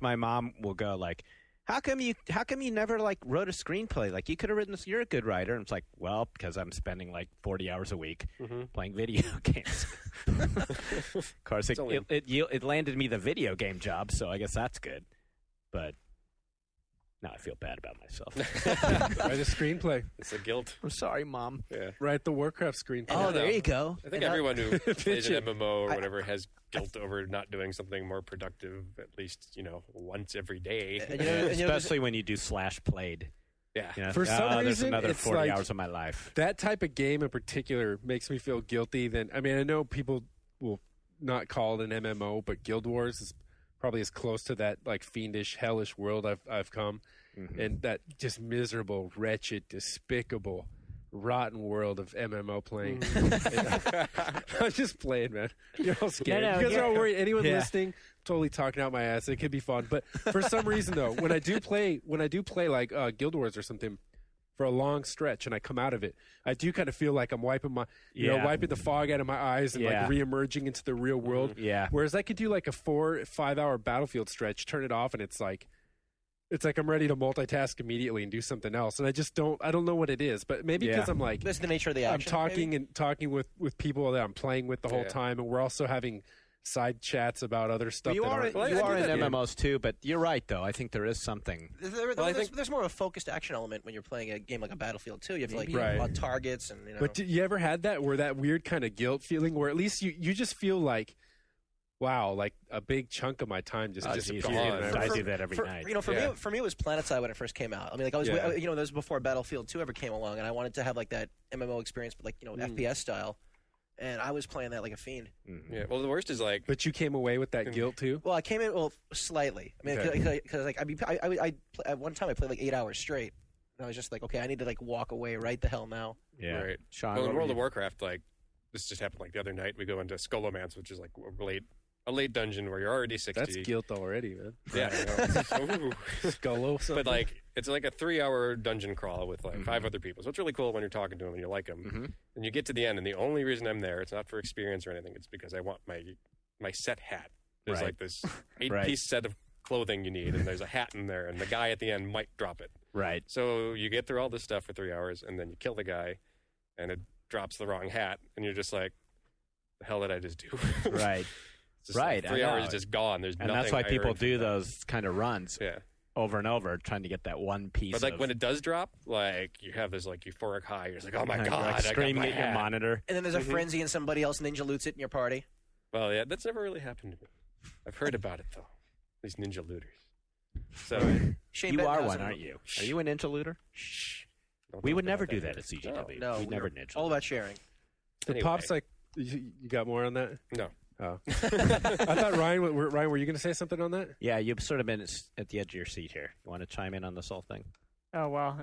my mom will go like, How come you never like wrote a screenplay? Like you could have written this. You're a good writer. And it's like, well, because I'm spending like 40 hours a week playing video games. Of course, it landed me the video game job, so I guess that's good. But now I feel bad about myself. Write a screenplay. It's a guilt. I'm sorry, Mom. Yeah. Write the Warcraft screenplay. Oh, there you go. I think And everyone who plays an it. MMO or whatever has guilt over not doing something more productive at least, once every day. Especially when you do /played. Yeah. You know, For some there's reason, another it's 40 like- hours of my life. That type of game in particular makes me feel guilty. I know people will not call it an MMO, but Guild Wars is probably as close to that like fiendish, hellish world I've come. And that just miserable, wretched, despicable, rotten world of MMO playing. I'm just playing, man. You're all scared. No, you guys are all yeah. worried. Anyone listening, totally talking out my ass. It could be fun. But for some reason, though, when I do play like Guild Wars or something for a long stretch and I come out of it, I do kind of feel like I'm wiping wiping the fog out of my eyes and like re-emerging into the real world. Yeah. Whereas I could do like a 4-5 hour Battlefield stretch, turn it off, and it's like I'm ready to multitask immediately and do something else. And I don't know what it is, but maybe because I'm like, That's the nature of the I'm action. talking with people that I'm playing with the whole time, and we're also having side chats about other stuff. You that are aren't- in MMOs too, but you're right though. I think there is something. There's more of a focused action element when you're playing a game like a Battlefield 2. You have to like Right. on targets and But you ever had that weird kind of guilt feeling where at least you just feel like, wow, like a big chunk of my time just disappeared. geez, I do that every night. For me, it was PlanetSide when it first came out. I mean, like I was, that was before Battlefield 2 ever came along, and I wanted to have like that MMO experience, but like FPS style. and I was playing that like a fiend. Mm-hmm. Yeah. Well, the worst is like, But you came away with that guilt too. Well, I came in slightly. I mean, because like I at one time I played like 8 hours straight, and I was just like, okay, I need to like walk away right the hell now. Yeah. right. Sean, Well, what in were World of you- Warcraft, like this just happened like the other night. We go into Skolomance, which is like a late dungeon where you're already 60. That's guilt already, man. Yeah. I know. Ooh. Skullo, But like it's like a 3-hour dungeon crawl with like 5 other people. So it's really cool when you're talking to them and you like them. And you get to the end, and the only reason I'm there, it's not for experience or anything. It's because I want my set hat. There's Right. like this 8-piece set of clothing you need, and there's a hat in there, and the guy at the end might drop it. Right. So you get through all this stuff for 3 hours, and then you kill the guy, and it drops the wrong hat, and you're just like, the hell did I just do? Right. It's just Right, like I 3 hours know. just gone. There's And nothing that's why I people earned from do that. those kind of runs Yeah. over and over, trying to get that one piece. But like of, when it does drop, like you have this like euphoric high. You're just like, oh my like, god, I got screaming my at your hat. monitor. And then there's a frenzy, and somebody else ninja loots it in your party. Well, yeah, that's never really happened to me. I've heard about it though. These ninja looters. So Shane You Benton are has one, them. aren't you? Are you a ninja looter? shh. Don't We talk would about never do that here. at CGW. No, We'd we're never ninja. all about sharing. The Anyway. pops like you got more on that? No. Oh, I thought Ryan. Were you going to say something on that? Yeah, you've sort of been at the edge of your seat here. You want to chime in on this whole thing? Oh well.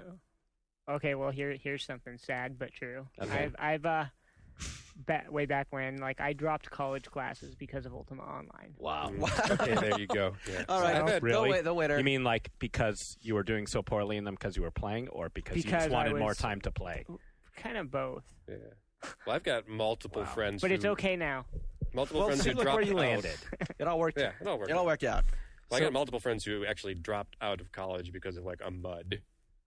Okay, well here's something sad but true. Okay. I've way back when, like, I dropped college classes because of Ultima Online. Wow. Okay, there you go. Yeah. All right, I've had- Really? the winner. You mean like because you were doing so poorly in them because you were playing, or because you Because just I wanted more was- time to play? Kind of both, Yeah. Well, I've got multiple friends. but it's who- okay now. Multiple Well, friends see, who look dropped where you out. landed. It all worked. Yeah, it all worked. it all worked out. Well, I got multiple friends who actually dropped out of college because of like a mud.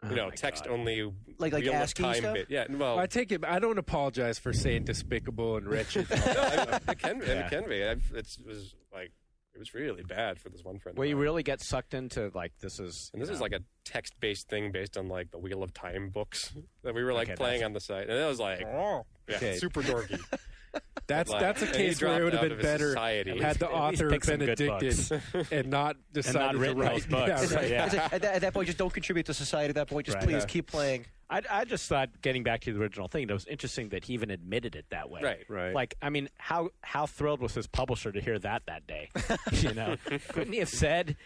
You know, my text God. only. Like wheel of ASCII time stuff? bit. Yeah. Well, I take it. I don't apologize for saying despicable and wretched. it can be. Yeah. It can be. It was really bad for this one friend. Well, of you mine. really get sucked into like this is. And this you is know, like a text-based thing based on like the Wheel of Time books that we were like Okay, playing that's- on the site, and it was like, yeah, Okay. super dorky. That's Like, a and he case where it would dropped have out been of better society. had the At least author pick some been good addicted and not decided written to write those books. Yeah, It's right. Yeah. at that point, just don't contribute to society. At that point, just Right. please Yeah. keep playing. I just thought, getting back to the original thing, it was interesting that he even admitted it that way. Right. Right. Like, I mean, how thrilled was his publisher to hear that day? You know, couldn't he have said,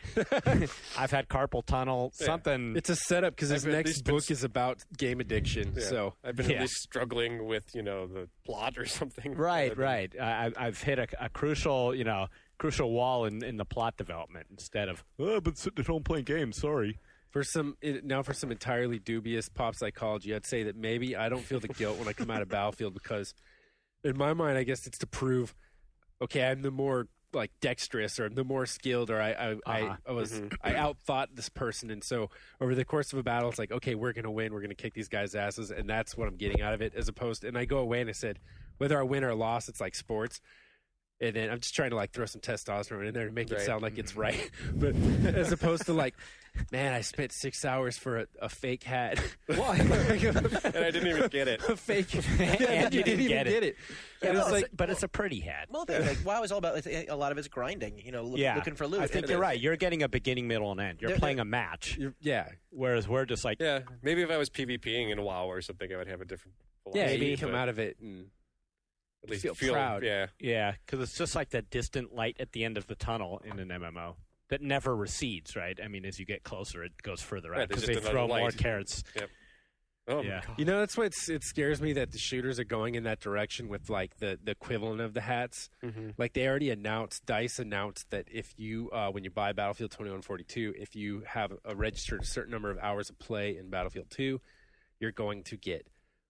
"I've had carpal tunnel"? Something. It's a setup because his I've at next least been book is about game addiction. Yeah. So I've been Yeah. at least struggling with the plot or something. Right, right. I've hit a crucial wall in the plot development instead of, but sitting at home playing games. Sorry. for some entirely dubious pop psychology, I'd say that maybe I don't feel the guilt when I come out of Battlefield because, in my mind, I guess it's to prove, okay, I'm the more like dexterous or the more skilled, or I outthought this person, and so over the course of a battle, it's like, okay, we're gonna win, we're gonna kick these guys' asses, and that's what I'm getting out of it. As opposed to, and I go away and I said, whether I win or loss, it's like sports. And then I'm just trying to like throw some testosterone in there to make it Right. sound like it's right. But as opposed to like, man, I spent 6 hours for a fake hat. Why? And I didn't even get it. A fake And you didn't even get it. And Yeah, it's like, but it's a pretty hat. Well, like WoW is all about. A lot of it's grinding. Looking for loot. I think And you're right. You're getting a beginning, middle, and end. You're They're- playing a match, yeah. whereas we're just like, Yeah, maybe if I was PvPing in WoW or something, I would have a different. Yeah, philosophy, you come but out of it and at least feel proud. Yeah, yeah, because it's just like that distant light at the end of the tunnel in an MMO that never recedes, right? I mean, as you get closer, it goes further Right, out there's because they just throw another more light. carrots. Oh Yeah. my god. you know, that's what it scares me that the shooters are going in that direction with like the equivalent of the hats. Mhm. Like they already DICE announced that if you when you buy Battlefield 2142, if you have registered a certain number of hours of play in Battlefield 2, you're going to get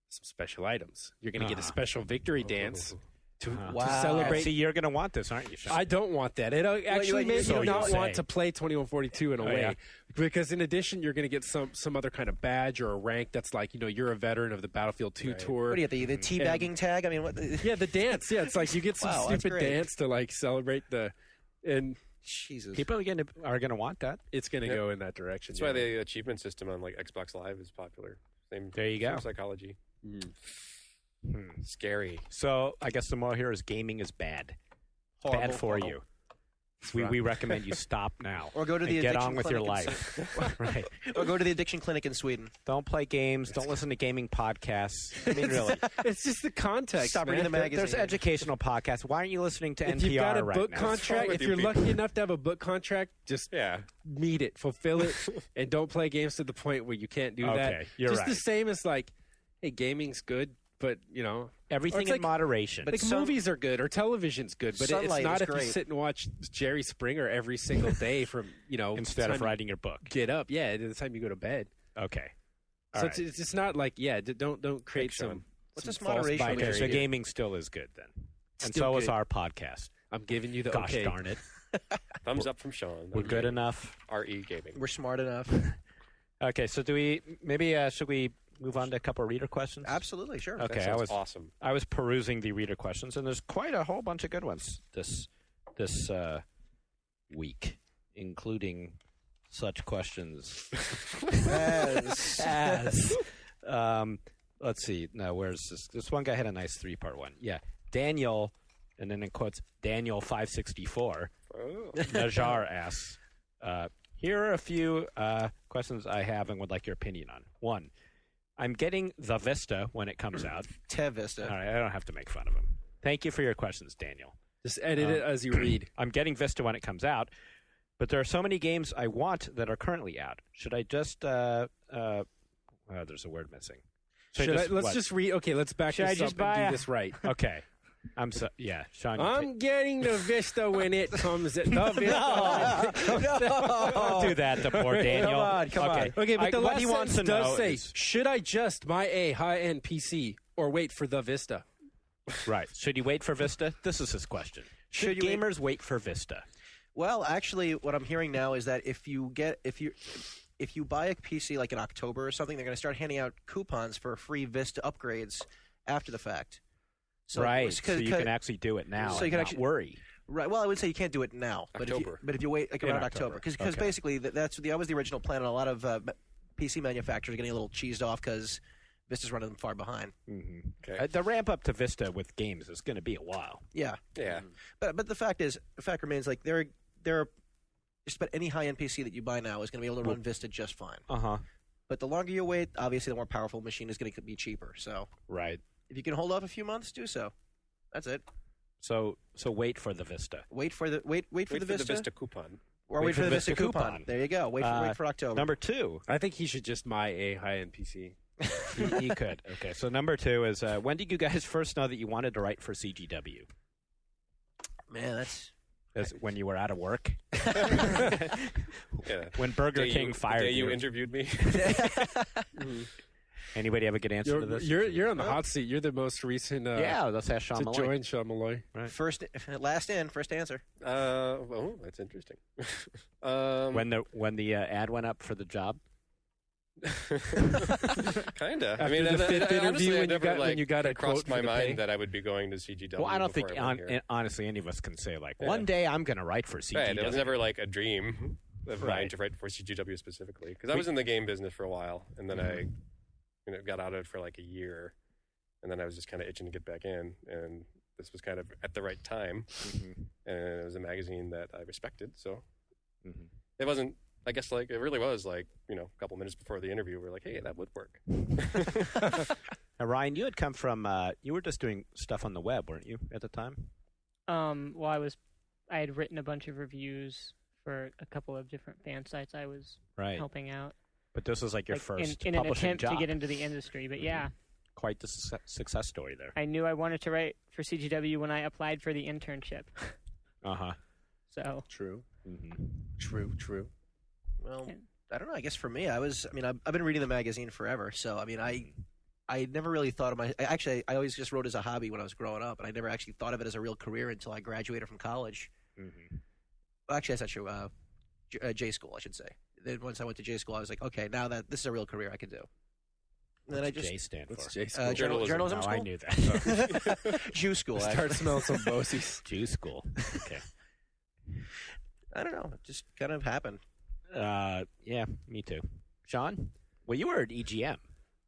some special items. You're going to get a special victory dance to Wow. celebrate. See, you're going to want this, aren't you, Sean? I don't want that. It actually you- makes so me you not say. want to play 2142 in a Oh, way. yeah. Because in addition, you're going to get some other kind of badge or a rank that's like, you're a veteran of the Battlefield 2 tour. What do you get? The teabagging tag? I mean, what? Yeah, the dance. Yeah, it's like you get some Wow, that's stupid great. dance to like celebrate and Jesus. People are going to want that. it's going to Yep. go in that direction. That's why the achievement system on like Xbox Live is popular. Same. There you go. Same psychology. Mm. Scary. So I guess the moral here is gaming is bad. Horrible, Bad for horrible. you. We recommend you stop now. Or go to the and get addiction on with your clinic life. Right. Or go to the addiction clinic in Sweden. Don't play games. Don't listen to gaming podcasts. I mean, really. It's just the context. Stop reading the man. magazine. There's educational podcasts. Why aren't you listening to If NPR you've got a right book now? contract, with if you you're people? lucky enough to have a book contract, just Yeah. meet it, fulfill it, and don't play games to the point where you can't do that. Okay, you're just right. the same as like, hey, gaming's good, but Everything it's in like- moderation. But like sun- movies are good or television's good, but it's Sunlight not is if you great. sit and watch Jerry Springer every single day from instead the of time writing your book. you get up, to the time you go to bed. Okay. All So right. it's just not like don't create Sean. some. What's some this false moderation Okay, Very so good. gaming still is good then. And Still so is good. our podcast. I'm giving you the Gosh okay. darn it. Thumbs up from Sean. We're good enough. RE Gaming. We're smart enough. Okay, so should we move on to a couple of reader questions? Absolutely, sure. Okay, That sounds awesome. I was perusing the reader questions, and there's quite a whole bunch of good ones this week, including such questions as let's see. Now, where's this? This one guy had a nice 3-part one. Yeah, Daniel, and then in quotes, Daniel 564. Oh. Najar asks, here are a few questions I have and would like your opinion on. One, I'm getting the Vista when it comes out. Tev Vista. All right, I don't have to make fun of him. Thank you for your questions, Daniel. Just edit it as you read. I'm getting Vista when it comes out, but there are so many games I want that are currently out. Should I just there's a word missing. Let's just read. Okay, let's back Should I this just up buy and a- do this right. Okay. Sean. you I'm getting the Vista when it comes. The Vista. don't do that to poor Daniel. Come on. Okay, but the what last he wants sentence to does know say, is- should I just buy a high-end PC or wait for the Vista? Right. Should you wait for Vista? This is his question. Should Should you gamers wait for Vista? Well, actually, what I'm hearing now is that if you buy a PC like in October or something, they're going to start handing out coupons for free Vista upgrades after the fact. So, Right. So you can actually do it now so and you can not actually- worry. Right. Well, I would say you can't do it now, October. but if you wait like In around October. October, because Okay. basically that was the original plan, and a lot of PC manufacturers are getting a little cheesed off because Vista's running them far behind. Mm-hmm. Okay. The ramp up to Vista with games is going to be a while. Yeah. Yeah. But the fact remains, like there are just about any high end PC that you buy now is going to be able to run Vista just fine. Uh-huh. But the longer you wait, obviously, the more powerful machine is going to be cheaper. So Right. if you can hold off a few months, do so. That's it. So wait for the Vista. Wait for the Vista, coupon. or wait for the Vista coupon. There you go. Wait for October. Number 2. I think he should just buy a high-end PC. He could. Okay, so number 2 is, when did you guys first know that you wanted to write for CGW? Man, that's Is when you were out of work? Yeah. When Burger King fired the day you you? interviewed me. Anybody have a good answer to this? You're on the hot seat. You're the most recent Yeah, let's ask Sean to Malloy. join Sean Malloy. Right. last in, first answer. Oh, that's interesting. When the ad went up for the job? Kinda. After I mean, the fifth interview honestly, I when you never, got- like, when you got a it crossed quote my for the mind pay? that I would be going to CGW. Well, I don't think, before I went here. honestly, any of us can say, like, Yeah. one day I'm going to write for CGW. Right, it was never like a dream of mine Right. to write for CGW specifically because I was in the game business for a while, and then I got out of it for like a year, and then I was just kind of itching to get back in, and this was kind of at the right time, and it was a magazine that I respected, so it wasn't. I guess like it really was like a couple minutes before the interview, we were like, hey, that would work. Now, Ryan, you had come from, you were just doing stuff on the web, weren't you, at the time? Well, I had written a bunch of reviews for a couple of different fan sites I was Right. helping out. But this was like your like, first in an publishing attempt job. to get into the industry. But yeah, Quite the success story there. I knew I wanted to write for CGW when I applied for the internship. Uh-huh. So True. True. Well, I don't know. I guess for me, I've been reading the magazine forever, so I mean, I never really thought of I always just wrote as a hobby when I was growing up, and I never actually thought of it as a real career until I graduated from college. Well, actually, that's not true. J school, I should say. Then once I went to J school, I was like, okay, now that this is a real career I could do. And then I just J stand What's for? J school? journalism No, school. I knew that. Jew school. Start actually. smelling some bosies. Jew school. Okay. I don't know. It just kind of happened. Yeah, me too. Sean? Well, you were at EGM.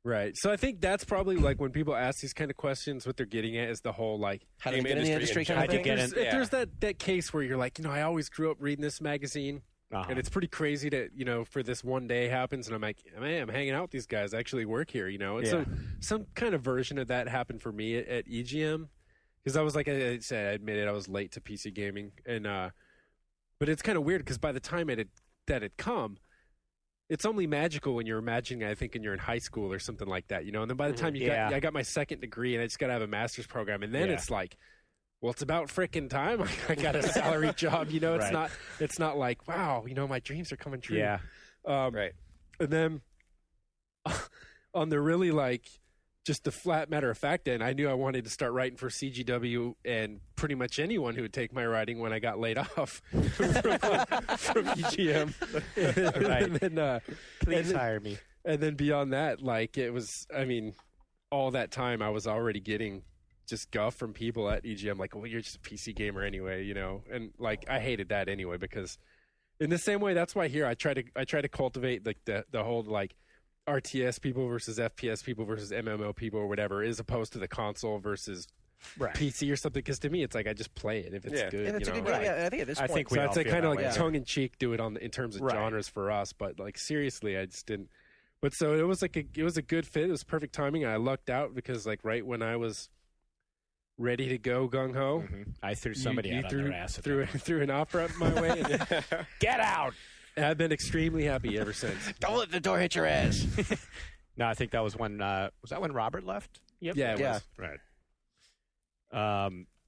Right. So I think that's probably like when people ask these kind of questions, what they're getting at is the whole like, How did you Game get in the industry industry in kind of general. thing? How'd you get in? if there's that case where you're like, I always grew up reading this magazine. And it's pretty crazy that, for this one day happens, and I'm like, man, I'm hanging out with these guys. I actually work here, And so some kind of version of that happened for me at EGM. Because I was, like I said, I admitted I was late to PC gaming. But it's kind of weird because by the time that had come, it's only magical when you're imagining, I think, when you're in high school or something like that, And then by the time I got my second degree, and I just got to have a master's program. And then it's like, well, it's about frickin' time. I got a salary job, It's not like, wow, my dreams are coming true. Yeah. Right. And then on the really just the flat matter of fact end, I knew I wanted to start writing for CGW and pretty much anyone who would take my writing when I got laid off from EGM. Right. And then, Please hire me. And then beyond that, it was, all that time I was already getting just guff from people at EGM, like, well, you're just a PC gamer anyway, and I hated that anyway, because in the same way, that's why here I try to cultivate the whole RTS people versus FPS people versus MMO people or whatever, as opposed to the console versus PC or something. Because to me, it's like I just play it if it's good. If it's a good game, I think at this point, think we so all it's like feel kind of that like way. tongue in cheek do it in terms of genres for us, but seriously, I just didn't. But so it was it was a good fit. It was perfect timing. I lucked out because right when I was ready to go gung ho, I threw somebody out on their ass. threw an offer my way. And Get out! I've been extremely happy ever since. don't let the door hit your ass. No, I think that was when was that when Robert left? Yep. Yeah, it was. Right.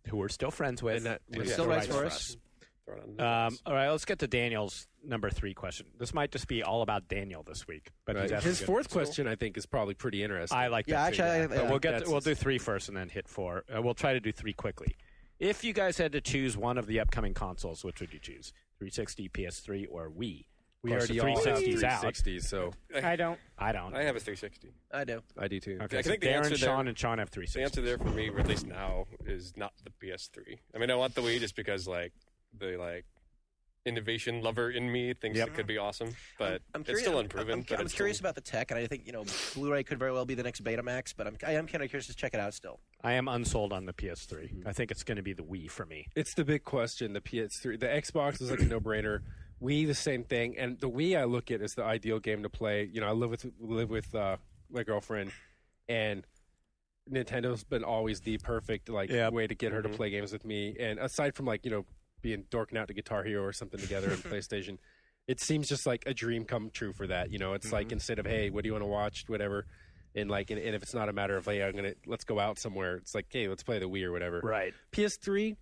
Who we're still friends with. And that He was still so writes nice for us. Throw it on the All right, let's get to Daniel's number 3 question. This might just be all about Daniel this week, but Right. he's asking His good- fourth question, I think, is probably pretty interesting. I like Yeah, that too, actually, But we'll do 3 first and then hit 4. We'll try to do 3 quickly. If you guys had to choose one of the upcoming consoles, which would you choose? 360, PS3, or Wii? we Of course, already the all have 360's out. 360s, so I don't. I don't. I have a 360. I do. I do too. Okay, I so think the Darren, answer Sean, there- and Sean have 360s. The answer there for me, at least now, is not the PS3. I mean, I want the Wii just because the innovation lover in me thinks it could be awesome, but I'm it's curious, still unproven. I'm curious about the tech, and I think Blu-ray could very well be the next Betamax. But I am kind of curious to check it out still. I am unsold on the PS3. I think it's going to be the Wii for me. It's the big question. The PS3, the Xbox was like a no-brainer. Wii, the same thing, and the Wii I look at as the ideal game to play. I live with my girlfriend, and Nintendo's been always the perfect way to get her to play games with me. And aside from being dorking out to Guitar Hero or something together on PlayStation, it seems just like a dream come true for that. It's like instead of hey, what do you want to watch, whatever, and if it's not a matter of hey, let's go out somewhere. It's like hey, let's play the Wii or whatever. Right. PS3.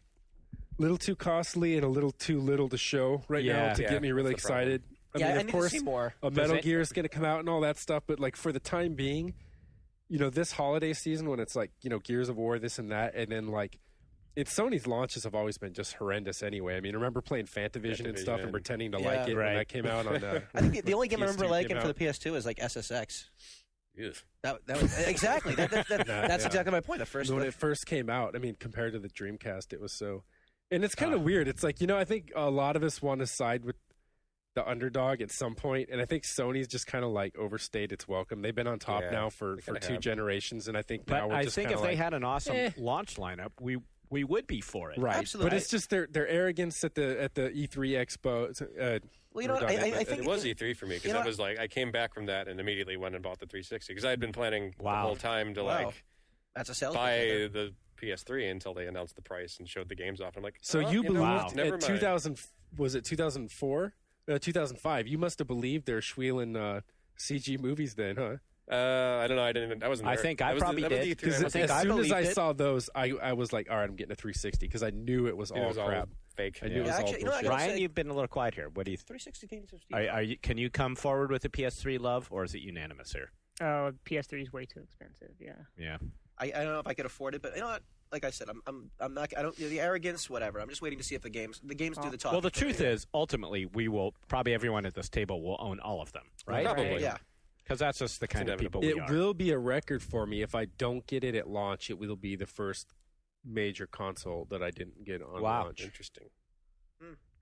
Little too costly and a little too little to show now to get me really that's the problem. excited. I I mean, of need course, to see more. a Metal Gear is going to come out and all that stuff, but for the time being, this holiday season when it's Gears of War, this and that, and then Sony's launches have always been just horrendous anyway. I mean, I rember playing Fantavision and stuff and pretending to like it when that came out on. I think the only game I remember PS2 liking came for out. the PS2 is SSX. Yes. That was exactly that's exactly my point. The first When it first came out, I mean, compared to the Dreamcast, it was so. And it's kind of weird. It's I think a lot of us want to side with the underdog at some point, and I think Sony's just kind of overstayed its welcome. They've been on top now for kinda 2 have. generations, and I think But now we're I just think kinda if they had an awesome launch lineup, we would be for it. right, Absolutely. but it's just their arrogance at the E3 Expo. well, you know, what, I think It was E3 for me because I was I came back from that and immediately went and bought the 360 because I had been planning the whole time to that's a sales buy pitch. the PS3 until they announced the price and showed the games off. I'm like, So oh, you know believed what? Never at mind. 2000? Was it 2004? 2005. You must have believed they're schwieling CG movies then, huh? I don't know. I didn't. I wasn't. I there. think I That was the- probably that was did, the E3 Because I went to. as I soon as believed I it. saw those, I was like, all right, I'm getting a 360 because I knew it was It all was all crap. fake. I knew it was Yeah, all actually, you know, I bullshit. gotta Ryan, say- you've been a little quiet here. What do you? 360 games of Are you? Can you come forward with a PS3 love, or is it unanimous here? Oh, PS3 is way too expensive. Yeah. Yeah. I don't know if I could afford it, but you know what? Like I said, I'm not. I don't. The arrogance, whatever. I'm just waiting to see if the games do the talking. Well, the for me. truth is, ultimately, we will probably everyone at this table will own all of them, right? Probably. Yeah. Because that's just the kind of people we It are. will be a record for me if I don't get it at launch. It will be the first major console that I didn't get on Wow. launch. Interesting.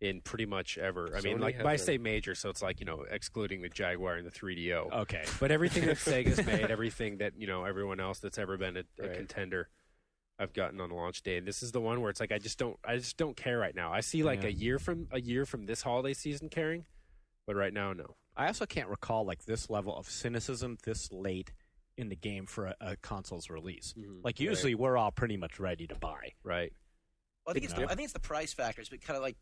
in pretty much ever. I mean, Sony like, has I a- say major, so it's like, excluding the Jaguar and the 3DO. Okay. But everything that Sega's made, everything that, everyone else that's ever been a Right. contender, I've gotten on launch day. And this is the one where it's like, I just don't care right now. I see like Yeah. a year from this holiday season caring, but right now, no. I also can't recall like this level of cynicism this late in the game for a console's release. Like usually we're all pretty much ready to buy. Right. Well, I think it's the price factors, but kind of like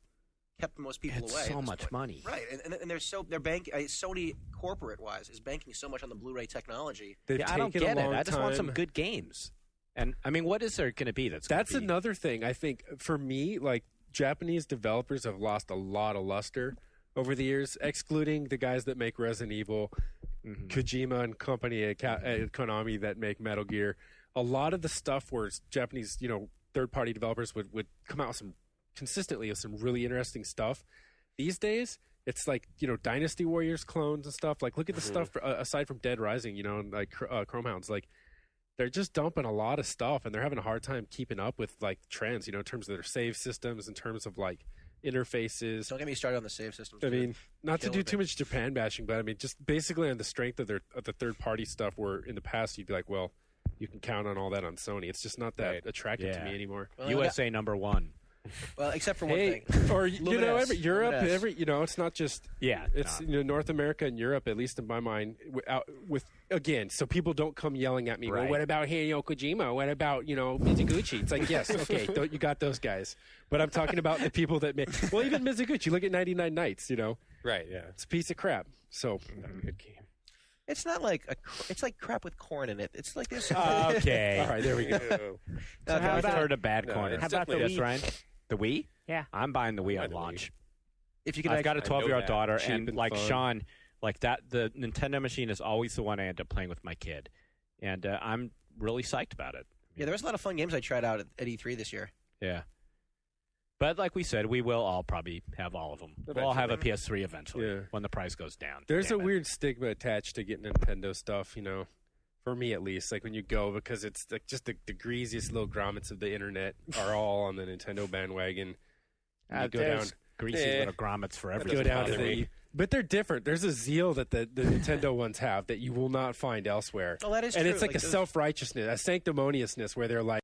kept most people It's away. so at this much point. money. Right? And they're Sony corporate wise is banking so much on the Blu-ray technology. They've Yeah, I don't taken get a it. long I just want some time. good games. And I mean, what is there going to be that's That's gonna be, another thing. I think for me, like Japanese developers have lost a lot of luster over the years, excluding the guys that make Resident Evil, Kojima and company at Konami that make Metal Gear. A lot of the stuff where Japanese, third-party developers would come out consistently with some really interesting stuff. These days, it's like, Dynasty Warriors clones and stuff. Like, look at the stuff aside from Dead Rising, and like Chrome Hounds. Like, they're just dumping a lot of stuff, and they're having a hard time keeping up with like trends, in terms of their save systems, in terms of like interfaces. Don't get me started on the save systems. I dude. mean, not to do Killing too me. much Japan bashing, but I mean, just basically on the strength of the third party stuff, where in the past you'd be like, well, you can count on all that on Sony. It's just not that Right. attractive to Yeah. me anymore. Well, USA number one. Well, except for one Hey, thing. or Luminous. every Europe, Luminous. it's not just Yeah. it's North America and Europe, at least in my mind, with again, so people don't come yelling at me. Right. Well, what about Hideo Kojima? What about Mizuguchi? It's like, yes, okay, you got those guys, but I'm talking about the people that make. Well, even Mizuguchi. Look at 99 Nights. Right, yeah. It's a piece of crap. So Not a good game. It's not like it's like crap with corn in it. It's like this. Okay. all right, there we go. Ew. So how I've about heard a bad No, corner. it's How about the definitely- Yes, Wii? Ryan? The Wii? Yeah. I'm buying the Wii Buy on the Wii. launch. If you can, I've got a I know 12-year-old that. daughter, Cheap and and like fun. Sean, like that, the Nintendo machine is always the one I end up playing with my kid, and I'm really psyched about it. yeah, there was a lot of fun games I tried out at E3 this year. Yeah. But like we said, we will all probably have all of them. We'll all have a PS3 eventually Yeah. when the price goes down. There's Damn a it. weird stigma attached to getting Nintendo stuff, for me at least. Like when you go, because it's like just the greasiest little grommets of the internet are all on the Nintendo bandwagon. You go there's down, greasy little grommets for go everything. down to bother the. me. But they're different. There's a zeal that the Nintendo ones have that you will not find elsewhere. Oh, that is And true. it's like a those- self-righteousness, a sanctimoniousness where they're like,